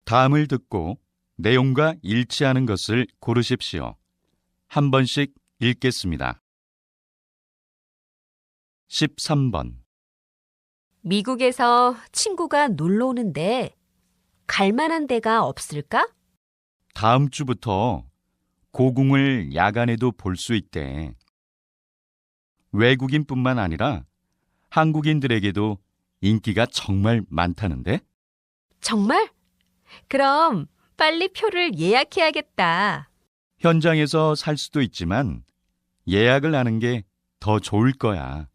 다음을 듣고 내용과 일치하는 것을 고르십시오. 한 번씩 읽겠습니다. 13번. 미국에서 친구가 놀러 오는데 갈 만한 데가 없을까? 다음 주부터 고궁을 야간에도 볼 수 있대. 외국인뿐만 아니라 한국인들에게도 인기가 정말 많다는데? 정말? 그럼 빨리 표를 예약해야겠다. 현장에서 살 수도 있지만 예약을 하는 게 더 좋을 거야.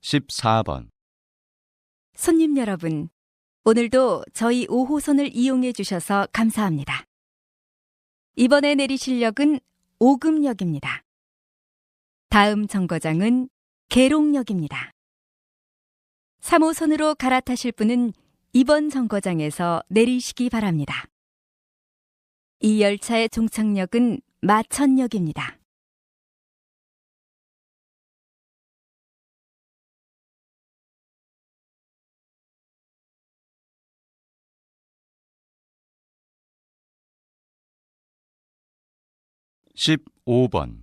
(14번) 손님 여러분, 오늘도 저희 5호선을 이용해 주셔서 감사합니다. 이번에 내리실 역은 오금역입니다. 다음 정거장은 계룡역입니다. 3호선으로 갈아타실 분은 이번 정거장에서 내리시기 바랍니다. 이 열차의 종착역은 마천역입니다. (15번)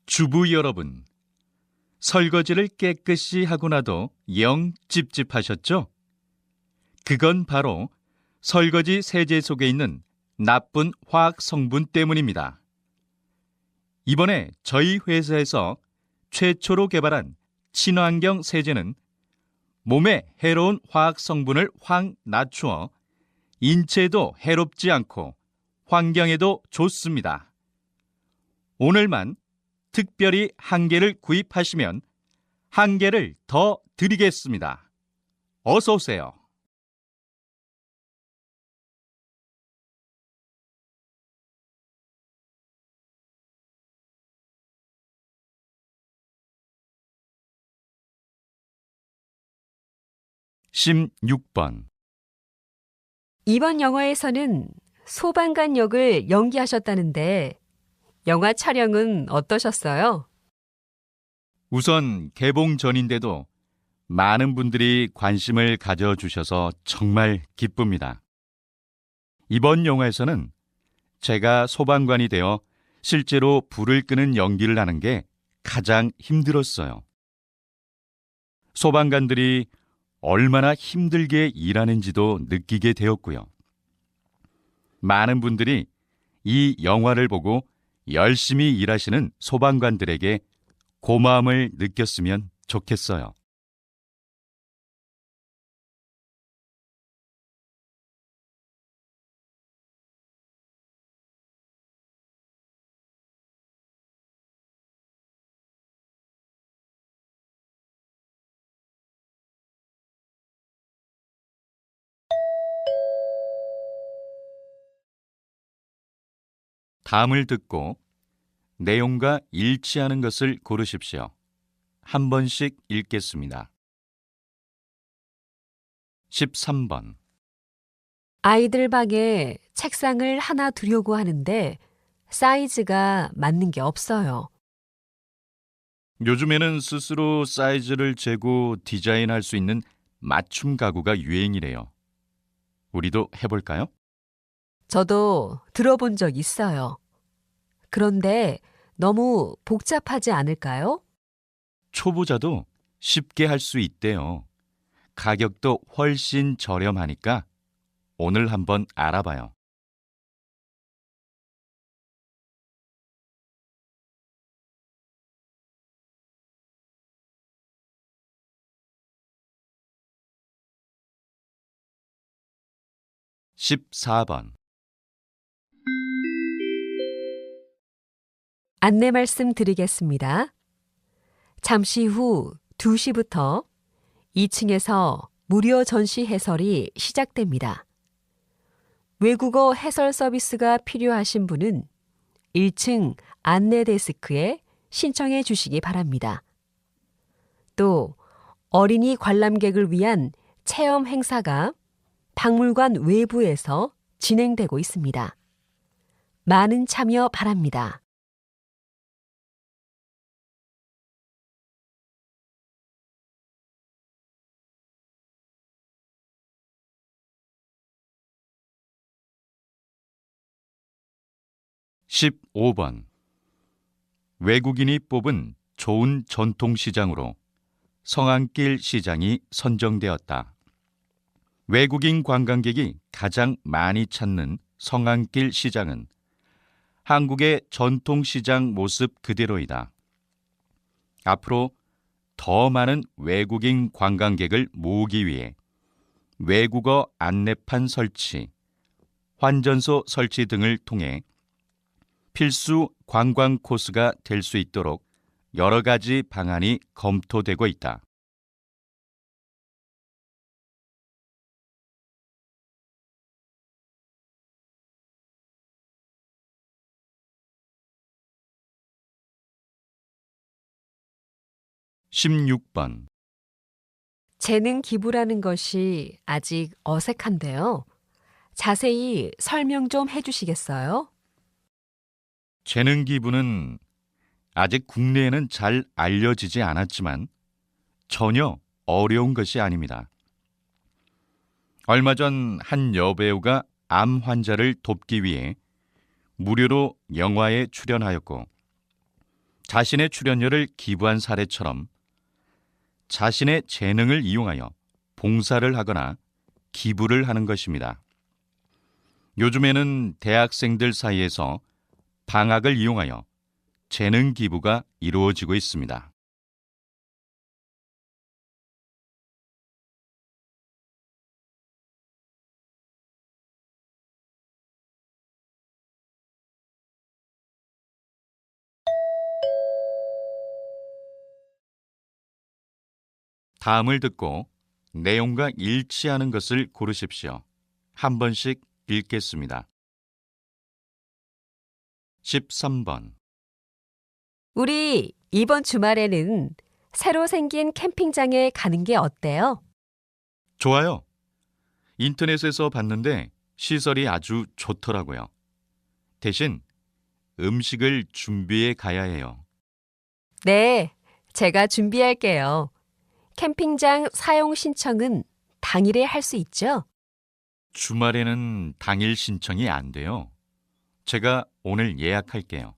주부 여러분, 설거지를 깨끗이 하고 나도 영 찝찝하셨죠? 그건 바로 설거지 세제 속에 있는 나쁜 화학 성분 때문입니다. 이번에 저희 회사에서 최초로 개발한 친환경 세제는 몸에 해로운 화학 성분을 확 낮추어 인체에도 해롭지 않고 환경에도 좋습니다. 오늘만 특별히 한 개를 구입하시면 한 개를 더 드리겠습니다. 어서 오세요. (16번) 이번 영화에서는 소방관 역을 연기하셨다는데 영화 촬영은 어떠셨어요? 우선 개봉 전인데도 많은 분들이 관심을 가져주셔서 정말 기쁩니다. 이번 영화에서는 제가 소방관이 되어 실제로 불을 끄는 연기를 하는 게 가장 힘들었어요. 소방관들이 얼마나 힘들게 일하는지도 느끼게 되었고요. 많은 분들이 이 영화를 보고 열심히 일하시는 소방관들에게 고마움을 느꼈으면 좋겠어요. 다음을 듣고 내용과 일치하는 것을 고르십시오. 한 번씩 읽겠습니다. 13번. 아이들 방에 책상을 하나 두려고 하는데 사이즈가 맞는 게 없어요. 요즘에는 스스로 사이즈를 재고 디자인할 수 있는 맞춤 가구가 유행이래요. 우리도 해볼까요? 저도 들어본 적 있어요. 그런데 너무 복잡하지 않을까요? 초보자도 쉽게 할 수 있대요. 가격도 훨씬 저렴하니까 오늘 한번 알아봐요. (14번) 안내 말씀 드리겠습니다. 잠시 후 2시부터 2층에서 무료 전시 해설이 시작됩니다. 외국어 해설 서비스가 필요하신 분은 1층 안내 데스크에 신청해 주시기 바랍니다. 또 어린이 관람객을 위한 체험 행사가 박물관 외부에서 진행되고 있습니다. 많은 참여 바랍니다. (15번) 외국인이 뽑은 좋은 전통시장으로 성안길 시장이 선정되었다. 외국인 관광객이 가장 많이 찾는 성안길 시장은 한국의 전통시장 모습 그대로이다. 앞으로 더 많은 외국인 관광객을 모으기 위해 외국어 안내판 설치, 환전소 설치 등을 통해 필수 관광 코스가 될 수 있도록 여러 가지 방안이 검토되고 있다. (16번) 재능 기부라는 것이 아직 어색한데요. 자세히 설명 좀 해주시겠어요? 재능 기부는 아직 국내에는 잘 알려지지 않았지만 전혀 어려운 것이 아닙니다. 얼마 전 한 여배우가 암 환자를 돕기 위해 무료로 영화에 출연하였고 자신의 출연료를 기부한 사례처럼 자신의 재능을 이용하여 봉사를 하거나 기부를 하는 것입니다. 요즘에는 대학생들 사이에서 방학을 이용하여 재능 기부가 이루어지고 있습니다. 다음을 듣고 내용과 일치하는 것을 고르십시오. 한 번씩 읽겠습니다. 13번 우리 이번 주말에는 새로 생긴 캠핑장에 가는 게 어때요? 좋아요. 인터넷에서 봤는데 시설이 아주 좋더라고요. 대신 음식을 준비해 가야 해요. 네, 제가 준비할게요. 캠핑장 사용 신청은 당일에 할 수 있죠? 주말에는 당일 신청이 안 돼요. 제가 오늘 예약할게요.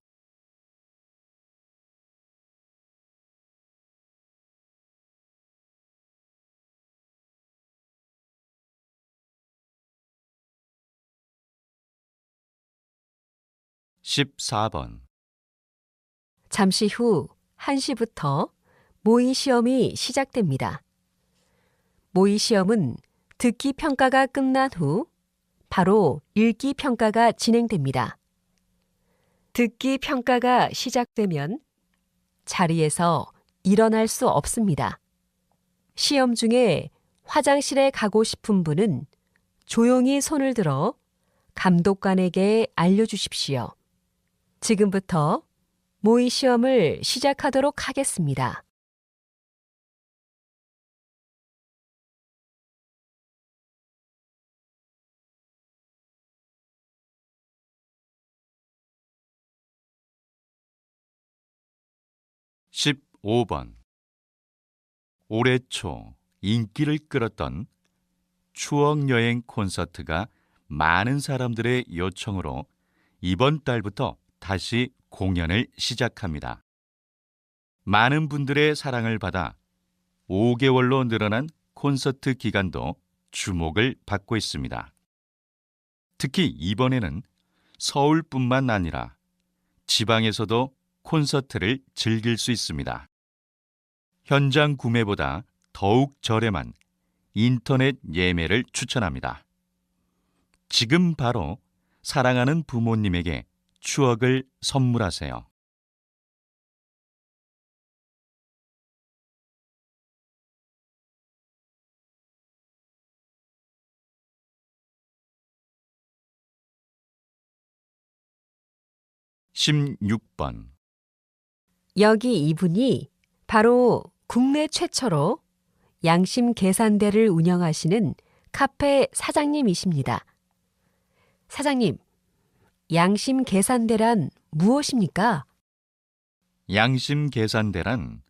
(14번) 잠시 후 1시부터 모의 시험이 시작됩니다. 모의 시험은 듣기 평가가 끝난 후 바로 읽기 평가가 진행됩니다. 듣기 평가가 시작되면 자리에서 일어날 수 없습니다. 시험 중에 화장실에 가고 싶은 분은 조용히 손을 들어 감독관에게 알려주십시오. 지금부터 모의 시험을 시작하도록 하겠습니다. (15번) 올해 초 인기를 끌었던 추억여행 콘서트가 많은 사람들의 요청으로 이번 달부터 다시 공연을 시작합니다. 많은 분들의 사랑을 받아 5개월로 늘어난 콘서트 기간도 주목을 받고 있습니다. 특히 이번에는 서울뿐만 아니라 지방에서도 콘서트를 즐길 수 있습니다. 현장 구매보다 더욱 저렴한 인터넷 예매를 추천합니다. 지금 바로 사랑하는 부모님에게 추억을 선물하세요. (16번) 여기 이분이 바로 국내 최초로 양심 계산대를 운영하시는 카페 사장님이십니다. 사장님, 양심 계산대란 무엇입니까? 양심 계산대란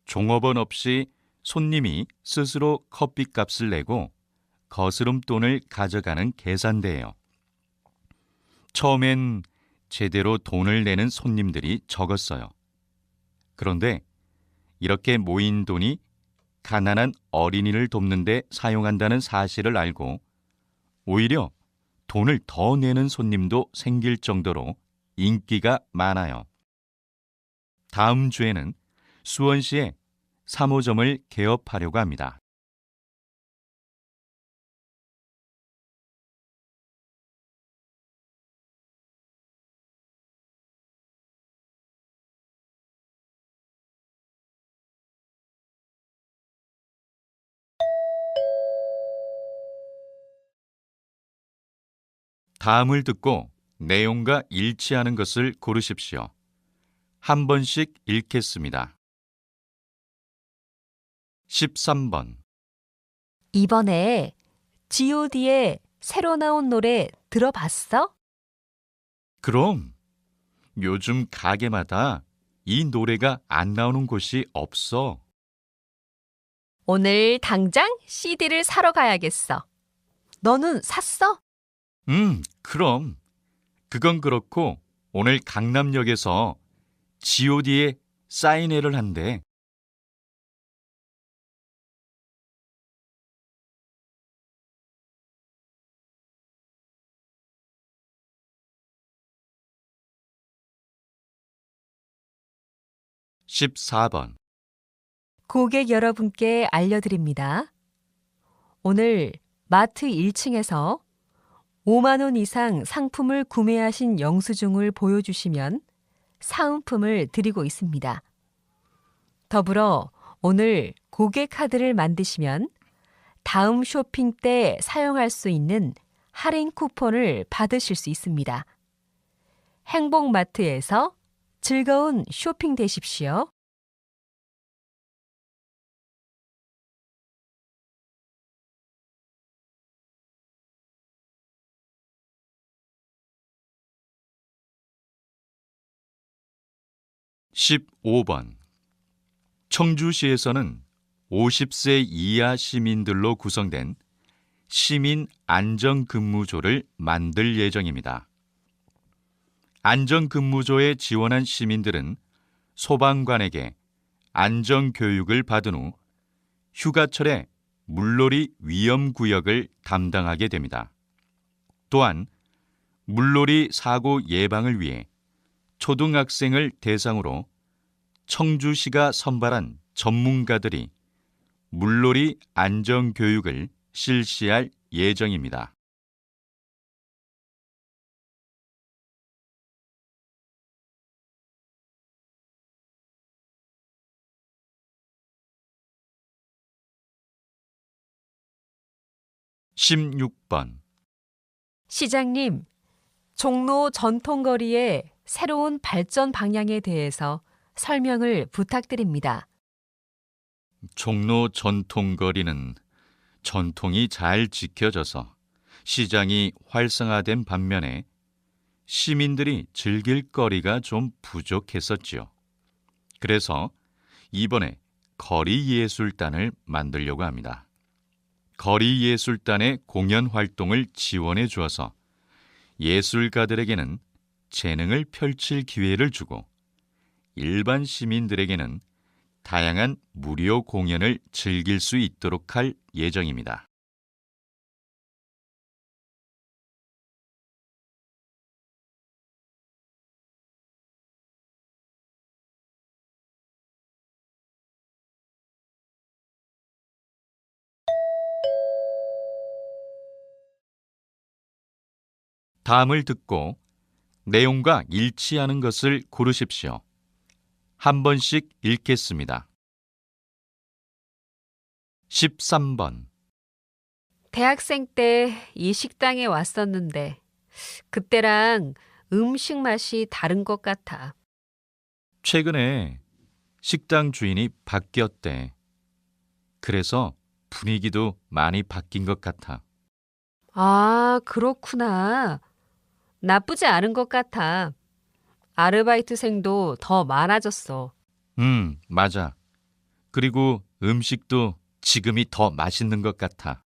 종업원 없이 손님이 스스로 커피값을 내고 거스름돈을 가져가는 계산대예요. 처음엔 제대로 돈을 내는 손님들이 적었어요. 그런데 이렇게 모인 돈이 가난한 어린이를 돕는 데 사용한다는 사실을 알고 오히려 돈을 더 내는 손님도 생길 정도로 인기가 많아요. 다음 주에는 수원시에 3호점을 개업하려고 합니다. 다음을 듣고 내용과 일치하는 것을 고르십시오. 한 번씩 읽겠습니다. 13번. 이번에 G.O.D의 새로 나온 노래 들어봤어? 그럼 요즘 가게마다 이 노래가 안 나오는 곳이 없어. 오늘 당장 CD를 사러 가야겠어. 너는 샀어? 그럼. 그건 그렇고 오늘 강남역에서 G.O.D의 사인회를 한대. (14번) 고객 여러분께 알려드립니다. 오늘 마트 1층에서 5만 원 이상 상품을 구매하신 영수증을 보여주시면 사은품을 드리고 있습니다. 더불어 오늘 고객 카드를 만드시면 다음 쇼핑 때 사용할 수 있는 할인 쿠폰을 받으실 수 있습니다. 행복마트에서 즐거운 쇼핑 되십시오. (15번) 청주시에서는 50세 이하 시민들로 구성된 시민 안전근무조를 만들 예정입니다. 안전근무조에 지원한 시민들은 소방관에게 안전교육을 받은 후 휴가철에 물놀이 위험구역을 담당하게 됩니다. 또한 물놀이 사고 예방을 위해 초등학생을 대상으로 청주시가 선발한 전문가들이 물놀이 안전교육을 실시할 예정입니다. (16번) 시장님, 종로 전통거리의 새로운 발전 방향에 대해서 설명을 부탁드립니다. 종로 전통거리는 전통이 잘 지켜져서 시장이 활성화된 반면에 시민들이 즐길 거리가 좀 부족했었지요. 그래서 이번에 거리예술단을 만들려고 합니다. 거리예술단의 공연 활동을 지원해 주어서 예술가들에게는 재능을 펼칠 기회를 주고 일반 시민들에게는 다양한 무료 공연을 즐길 수 있도록 할 예정입니다. 다음을 듣고 내용과 일치하는 것을 고르십시오. 한 번씩 읽겠습니다. 13번. 대학생 때 이 식당에 왔었는데 그때랑 음식 맛이 다른 것 같아. 최근에 식당 주인이 바뀌었대. 그래서 분위기도 많이 바뀐 것 같아. 아, 그렇구나. 나쁘지 않은 것 같아. 아르바이트생도 더 많아졌어. 맞아. 그리고 음식도 지금이 더 맛있는 것 같아.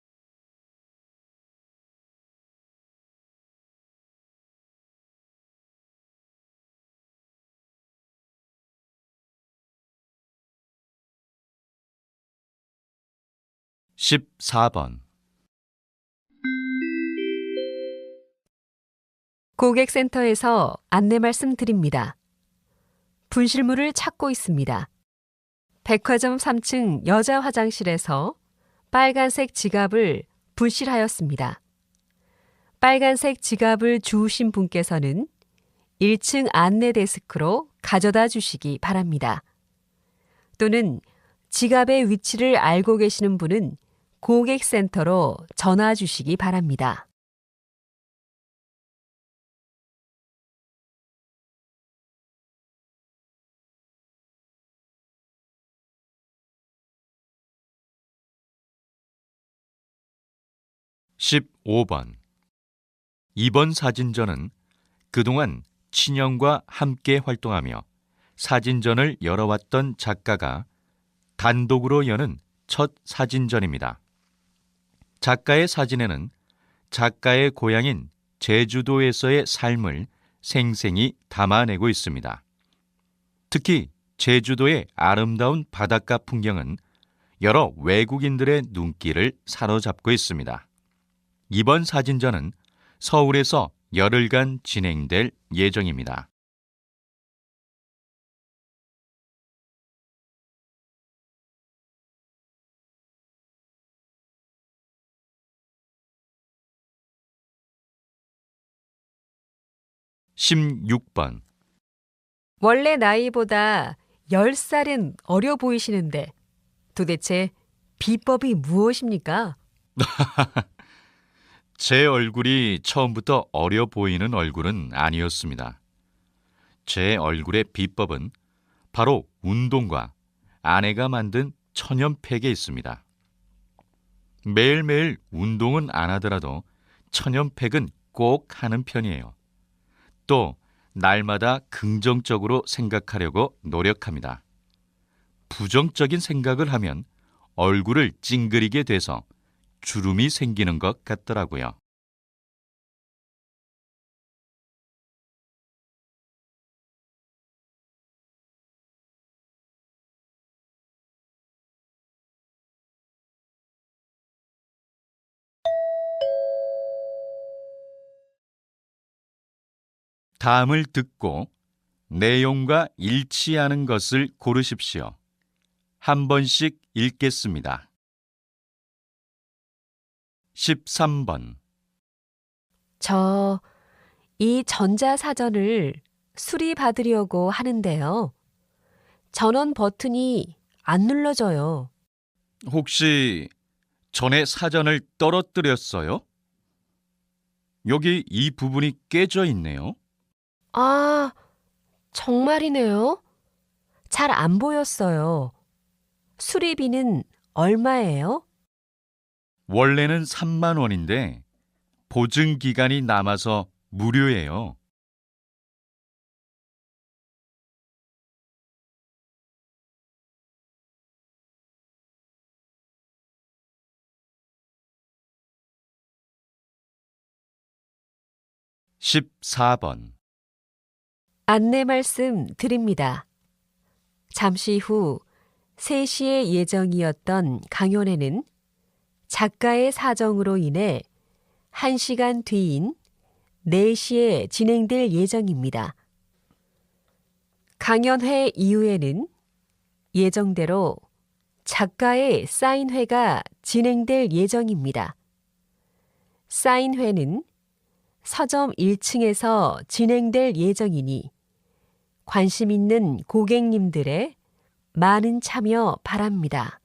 십사 번 고객센터에서 안내 말씀드립니다. 분실물을 찾고 있습니다. 백화점 3층 여자 화장실에서 빨간색 지갑을 분실하였습니다. 빨간색 지갑을 주우신 분께서는 1층 안내 데스크로 가져다 주시기 바랍니다. 또는 지갑의 위치를 알고 계시는 분은 고객센터로 전화 주시기 바랍니다. 십오 번 이번 사진전은 그동안 친형과 함께 활동하며 사진전을 열어왔던 작가가 단독으로 여는 첫 사진전입니다. 작가의 사진에는 작가의 고향인 제주도에서의 삶을 생생히 담아내고 있습니다. 특히 제주도의 아름다운 바닷가 풍경은 여러 외국인들의 눈길을 사로잡고 있습니다. 이번 사진전은 서울에서 열흘간 진행될 예정입니다. 십육 번 원래 나이보다 10살은 어려 보이시는데 도대체 비법이 무엇입니까? 제 얼굴이 처음부터 어려 보이는 얼굴은 아니었습니다. 제 얼굴의 비법은 바로 운동과 아내가 만든 천연팩에 있습니다. 매일매일 운동은 안 하더라도 천연팩은 꼭 하는 편이에요. 또 날마다 긍정적으로 생각하려고 노력합니다. 부정적인 생각을 하면 얼굴을 찡그리게 돼서 주름이 생기는 것 같더라고요. 다음을 듣고 내용과 일치하는 것을 고르십시오. 한 번씩 읽겠습니다. 13번 이 전자사전을 수리받으려고 하는데요. 전원 버튼이 안 눌러져요. 혹시 전에 사전을 떨어뜨렸어요? 여기 이 부분이 깨져 있네요. 아, 정말이네요. 잘 안 보였어요. 수리비는 얼마예요? 원래는 3만 원인데 보증 기간이 남아서 무료예요. 십사 번 안내 말씀 드립니다. 잠시 후 3시에 예정이었던 강연회는 작가의 사정으로 인해 1시간 뒤인 4시에 진행될 예정입니다. 강연회 이후에는 예정대로 작가의 사인회가 진행될 예정입니다. 사인회는 서점 1층에서 진행될 예정이니 관심 있는 고객님들의 많은 참여 바랍니다.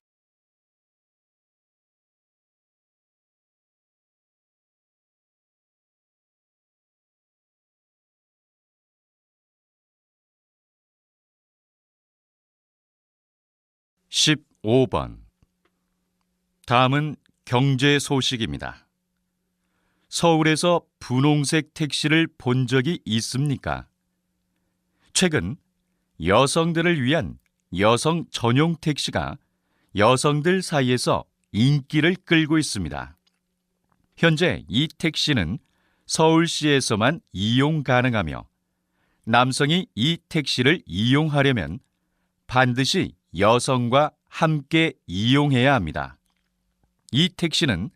십오 번 다음은 경제 소식입니다. 서울에서 분홍색 택시를 본 적이 있습니까? 최근 여성들을 위한 여성 전용 택시가 여성들 사이에서 인기를 끌고 있습니다. 현재 이 택시는 서울시에서만 이용 가능하며 남성이 이 택시를 이용하려면 반드시 여성과 함께 이용해야 합니다. 이 택시는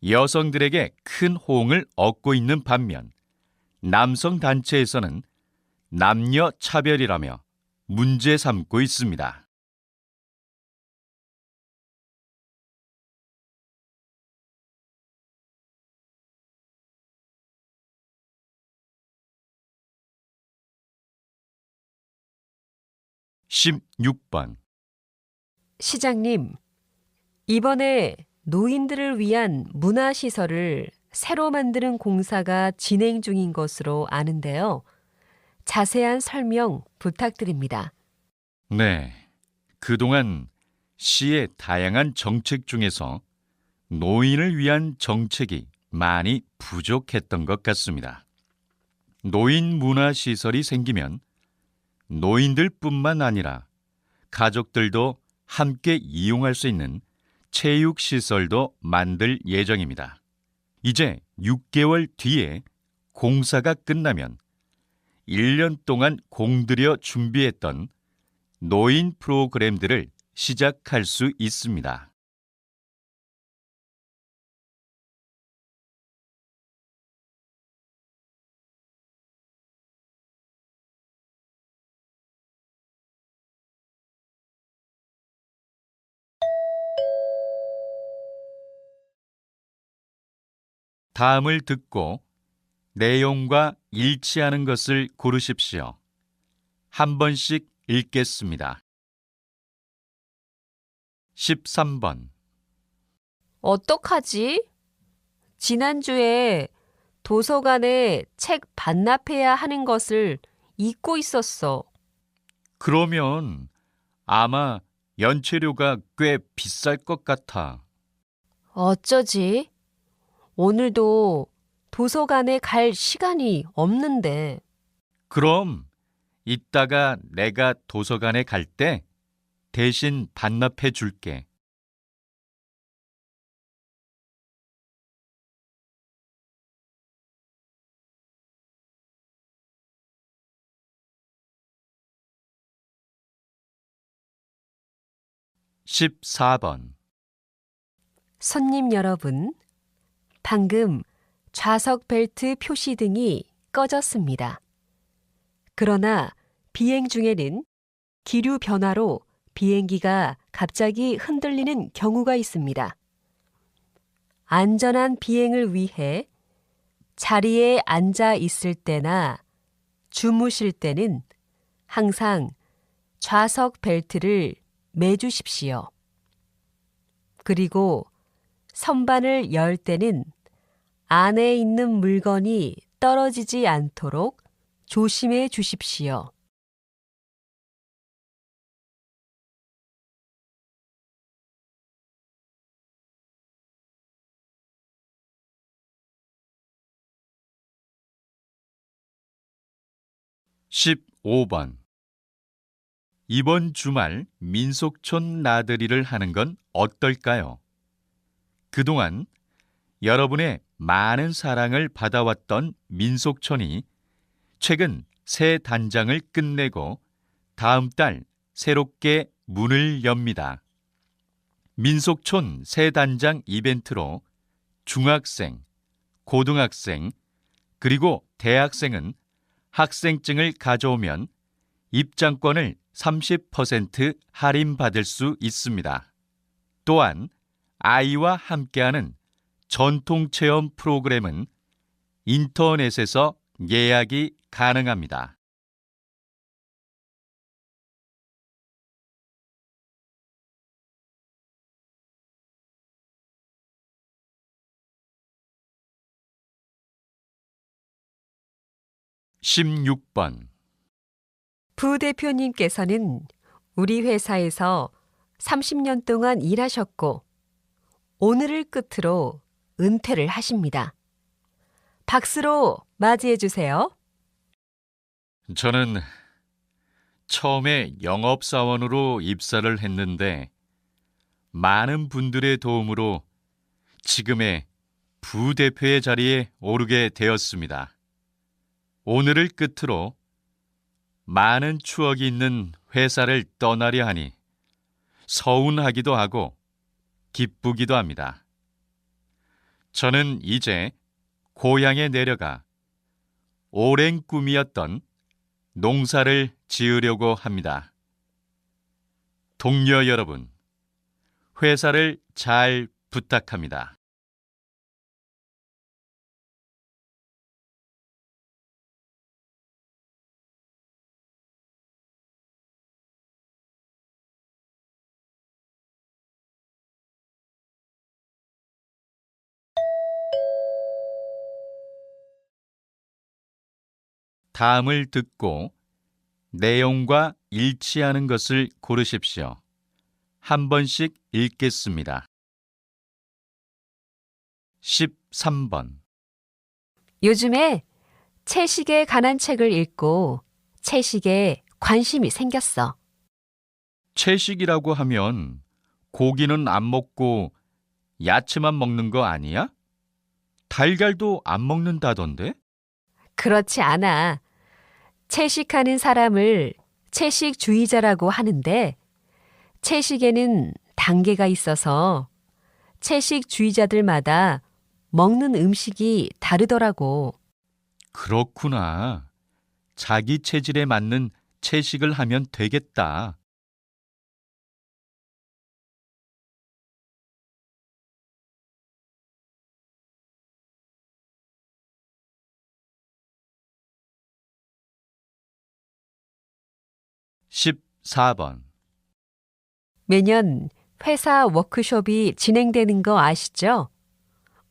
여성들에게 큰 호응을 얻고 있는 반면 남성 단체에서는 남녀 차별이라며 문제 삼고 있습니다. (16번) 시장님, 이번에 노인들을 위한 문화시설을 새로 만드는 공사가 진행 중인 것으로 아는데요. 자세한 설명 부탁드립니다. 네, 그동안 시의 다양한 정책 중에서 노인을 위한 정책이 많이 부족했던 것 같습니다. 노인 문화시설이 생기면 노인들뿐만 아니라 가족들도 함께 이용할 수 있는 체육시설도 만들 예정입니다. 이제 6개월 뒤에 공사가 끝나면 1년 동안 공들여 준비했던 노인 프로그램들을 시작할 수 있습니다. 다음을 듣고 내용과 일치하는 것을 고르십시오. 한 번씩 읽겠습니다. 13번. 어떡하지? 지난주에 도서관에 책 반납해야 하는 것을 잊고 있었어. 그러면 아마 연체료가 꽤 비쌀 것 같아. 어쩌지? 오늘도 도서관에 갈 시간이 없는데. 그럼 이따가 내가 도서관에 갈 때 대신 반납해 줄게. 14번. 손님 여러분, 방금 좌석 벨트 표시 등이 꺼졌습니다. 그러나 비행 중에는 기류 변화로 비행기가 갑자기 흔들리는 경우가 있습니다. 안전한 비행을 위해 자리에 앉아 있을 때나 주무실 때는 항상 좌석 벨트를 매주십시오. 그리고 선반을 열 때는 안에 있는 물건이 떨어지지 않도록 조심해 주십시오. (15번) 이번 주말 민속촌 나들이를 하는 건 어떨까요? 그동안 여러분의 많은 사랑을 받아왔던 민속촌이 최근 새 단장을 끝내고 다음 달 새롭게 문을 엽니다. 민속촌 새 단장 이벤트로 중학생, 고등학생, 그리고 대학생은 학생증을 가져오면 입장권을 30% 할인받을 수 있습니다. 또한 아이와 함께하는 전통체험 프로그램은 인터넷에서 예약이 가능합니다. (16번) 부대표님께서는 우리 회사에서 30년 동안 일하셨고 오늘을 끝으로 은퇴를 하십니다. 박수로 맞이해 주세요. 저는 처음에 영업사원으로 입사를 했는데 많은 분들의 도움으로 지금의 부대표의 자리에 오르게 되었습니다. 오늘을 끝으로 많은 추억이 있는 회사를 떠나려 하니 서운하기도 하고 기쁘기도 합니다. 저는 이제 고향에 내려가 오랜 꿈이었던 농사를 지으려고 합니다. 동료 여러분, 회사를 잘 부탁합니다. 다음을 듣고 내용과 일치하는 것을 고르십시오. 한 번씩 읽겠습니다. 13번. 요즘에 채식에 관한 책을 읽고 채식에 관심이 생겼어. 채식이라고 하면 고기는 안 먹고 야채만 먹는 거 아니야? 달걀도 안 먹는다던데? 그렇지 않아. 채식하는 사람을 채식주의자라고 하는데 채식에는 단계가 있어서 채식주의자들마다 먹는 음식이 다르더라고. 그렇구나. 자기 체질에 맞는 채식을 하면 되겠다. (14번) 매년 회사 워크숍이 진행되는 거 아시죠?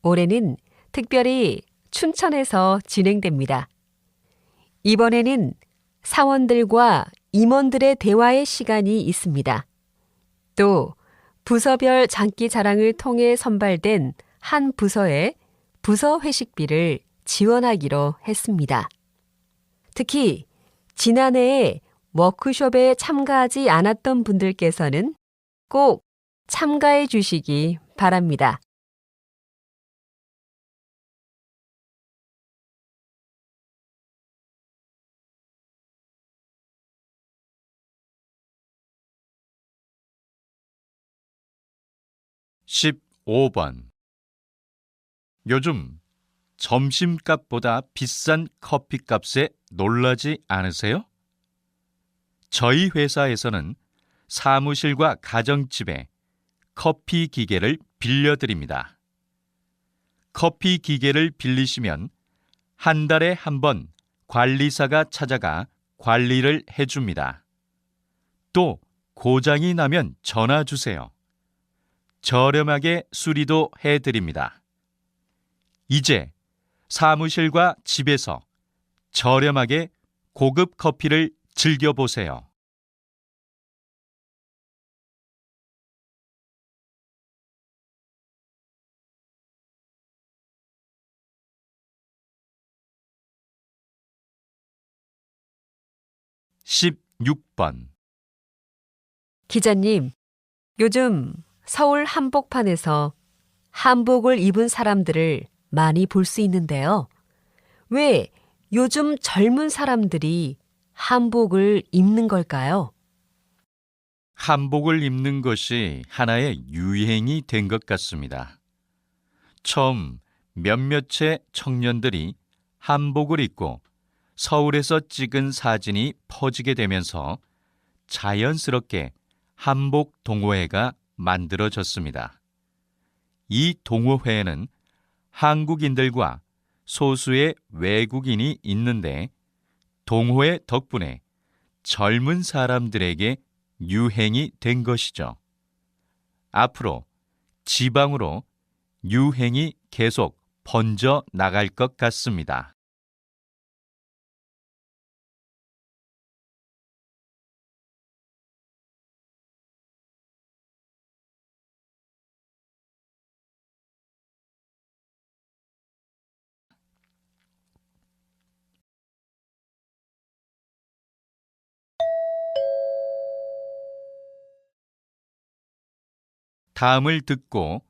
올해는 특별히 춘천에서 진행됩니다. 이번에는 사원들과 임원들의 대화의 시간이 있습니다. 또 부서별 장기 자랑을 통해 선발된 한 부서의 부서 회식비를 지원하기로 했습니다. 특히 지난해에 워크숍에 참가하지 않았던 분들께서는 꼭 참가해 주시기 바랍니다. (15번) 요즘 점심값보다 비싼 커피값에 놀라지 않으세요? 저희 회사에서는 사무실과 가정집에 커피 기계를 빌려드립니다. 커피 기계를 빌리시면 한 달에 한 번 관리사가 찾아가 관리를 해줍니다. 또 고장이 나면 전화 주세요. 저렴하게 수리도 해드립니다. 이제 사무실과 집에서 저렴하게 고급 커피를 즐겨보세요. (16번) 기자님, 요즘 서울 한복판에서 한복을 입은 사람들을 많이 볼 수 있는데요. 왜 요즘 젊은 사람들이 한복을 입는 걸까요? 한복을 입는 것이 하나의 유행이 된 것 같습니다. 처음 몇몇의 청년들이 한복을 입고 서울에서 찍은 사진이 퍼지게 되면서 자연스럽게 한복 동호회가 만들어졌습니다. 이 동호회에는 한국인들과 소수의 외국인이 있는데 동호회 덕분에 젊은 사람들에게 유행이 된 것이죠. 앞으로 지방으로 유행이 계속 번져 나갈 것 같습니다. 다음을 듣고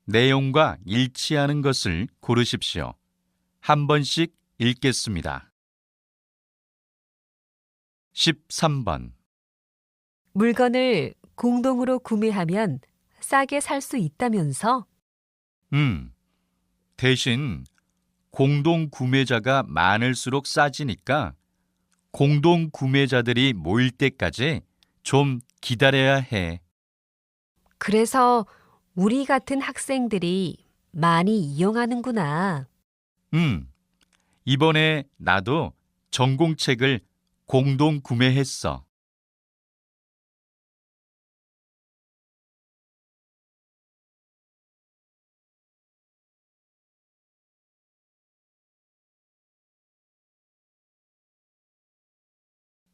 내용과 일치하는 것을 고르십시오. 한 번씩 읽겠습니다. 13번. 물건을 공동으로 구매하면 싸게 살 수 있다면서? 대신 공동 구매자가 많을수록 싸지니까 공동 구매자들이 모일 때까지 좀 기다려야 해. 그래서 우리 같은 학생들이 많이 이용하는구나. 이번에 나도 전공책을 공동 구매했어.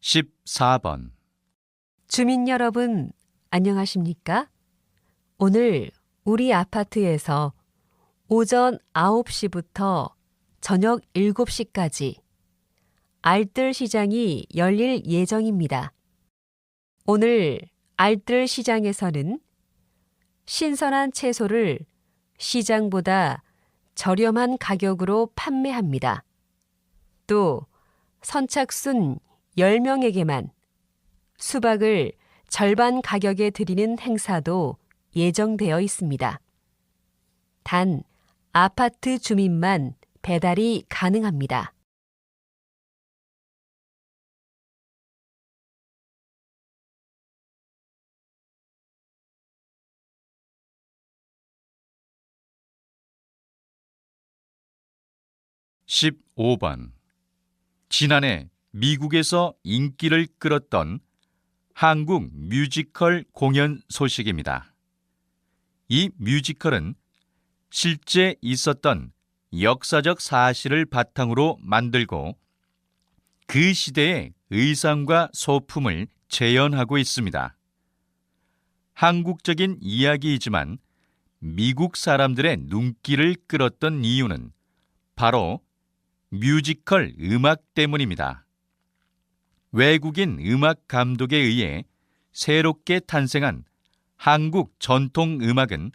14번. 주민 여러분, 안녕하십니까? 오늘 우리 아파트에서 오전 9시부터 저녁 7시까지 알뜰 시장이 열릴 예정입니다. 오늘 알뜰 시장에서는 신선한 채소를 시장보다 저렴한 가격으로 판매합니다. 또 선착순 10명에게만 수박을 절반 가격에 드리는 행사도 예정되어 있습니다. 단 아파트 주민만 배달이 가능합니다. (15번) 지난해 미국에서 인기를 끌었던 한국 뮤지컬 공연 소식입니다. 이 뮤지컬은 실제 있었던 역사적 사실을 바탕으로 만들고 그 시대의 의상과 소품을 재현하고 있습니다. 한국적인 이야기이지만 미국 사람들의 눈길을 끌었던 이유는 바로 뮤지컬 음악 때문입니다. 외국인 음악 감독에 의해 새롭게 탄생한 한국 전통 음악은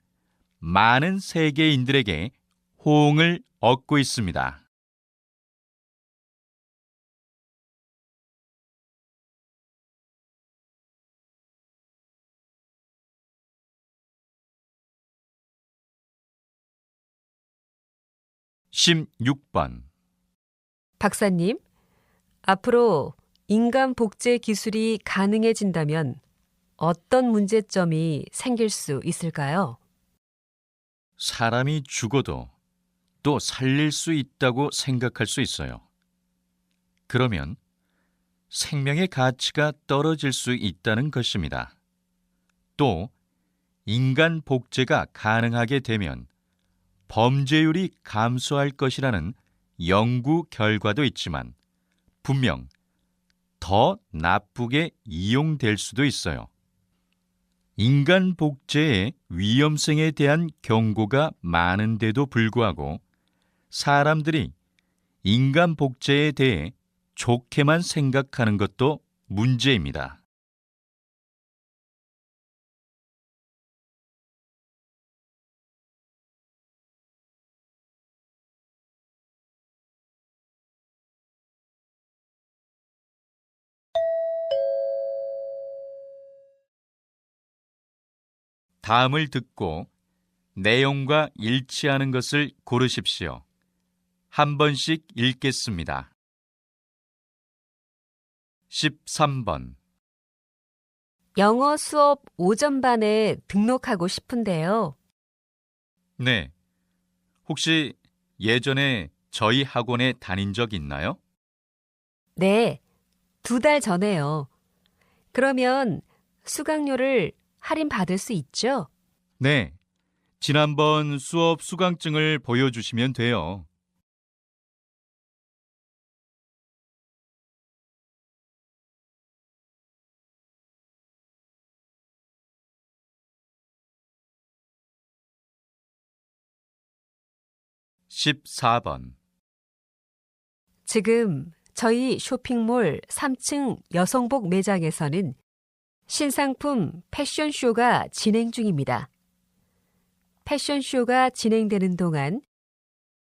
많은 세계인들에게 호응을 얻고 있습니다. (16번) 박사님, 앞으로 인간 복제 기술이 가능해진다면 어떤 문제점이 생길 수 있을까요? 사람이 죽어도 또 살릴 수 있다고 생각할 수 있어요. 그러면 생명의 가치가 떨어질 수 있다는 것입니다. 또 인간 복제가 가능하게 되면 범죄율이 감소할 것이라는 연구 결과도 있지만 분명 더 나쁘게 이용될 수도 있어요. 인간 복제의 위험성에 대한 경고가 많은데도 불구하고 사람들이 인간 복제에 대해 좋게만 생각하는 것도 문제입니다. 다음을 듣고 내용과 일치하는 것을 고르십시오. 한 번씩 읽겠습니다. 13번. 영어 수업 오전반에 등록하고 싶은데요. 네. 혹시 예전에 저희 학원에 다닌 적 있나요? 네, 2달 전에요. 그러면 수강료를 할인받을 수 있죠? 네. 지난번 수업 수강증을 보여주시면 돼요. (14번) 지금 저희 쇼핑몰 3층 여성복 매장에서는 신상품 패션쇼가 진행 중입니다. 패션쇼가 진행되는 동안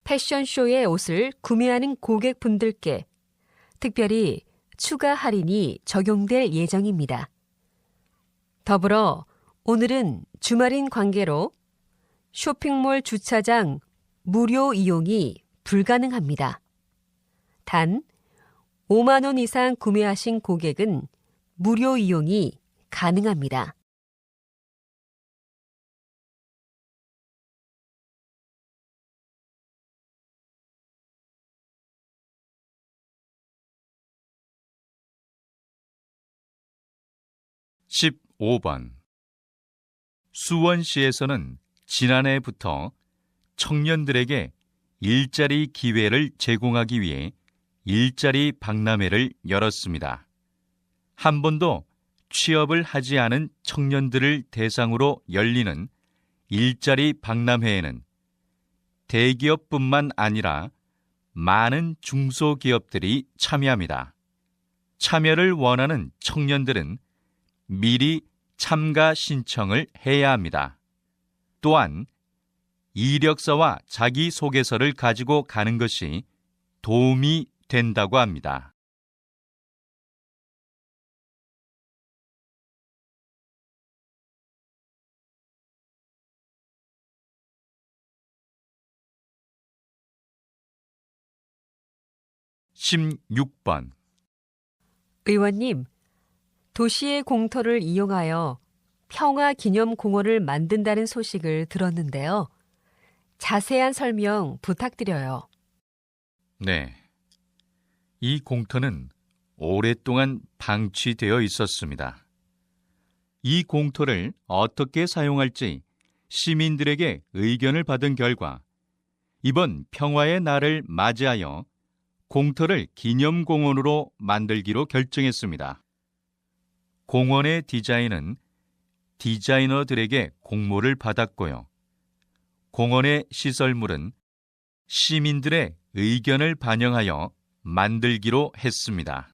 패션쇼의 옷을 구매하는 고객분들께 특별히 추가 할인이 적용될 예정입니다. 더불어 오늘은 주말인 관계로 쇼핑몰 주차장 무료 이용이 불가능합니다. 단 5만 원 이상 구매하신 고객은 무료 이용이 가능합니다. (15번) 수원시에서는 지난해부터 청년들에게 일자리 기회를 제공하기 위해 일자리 박람회를 열었습니다. 한 번도 취업을 하지 않은 청년들을 대상으로 열리는 일자리 박람회에는 대기업뿐만 아니라 많은 중소기업들이 참여합니다. 참여를 원하는 청년들은 미리 참가 신청을 해야 합니다. 또한 이력서와 자기소개서를 가지고 가는 것이 도움이 된다고 합니다. (16번) 의원님, 도시의 공터를 이용하여 평화기념공원을 만든다는 소식을 들었는데요. 자세한 설명 부탁드려요. 네. 이 공터는 오랫동안 방치되어 있었습니다. 이 공터를 어떻게 사용할지 시민들에게 의견을 받은 결과 이번 평화의 날을 맞이하여 공터를 기념공원으로 만들기로 결정했습니다. 공원의 디자인은 디자이너들에게 공모를 받았고요. 공원의 시설물은 시민들의 의견을 반영하여 만들기로 했습니다.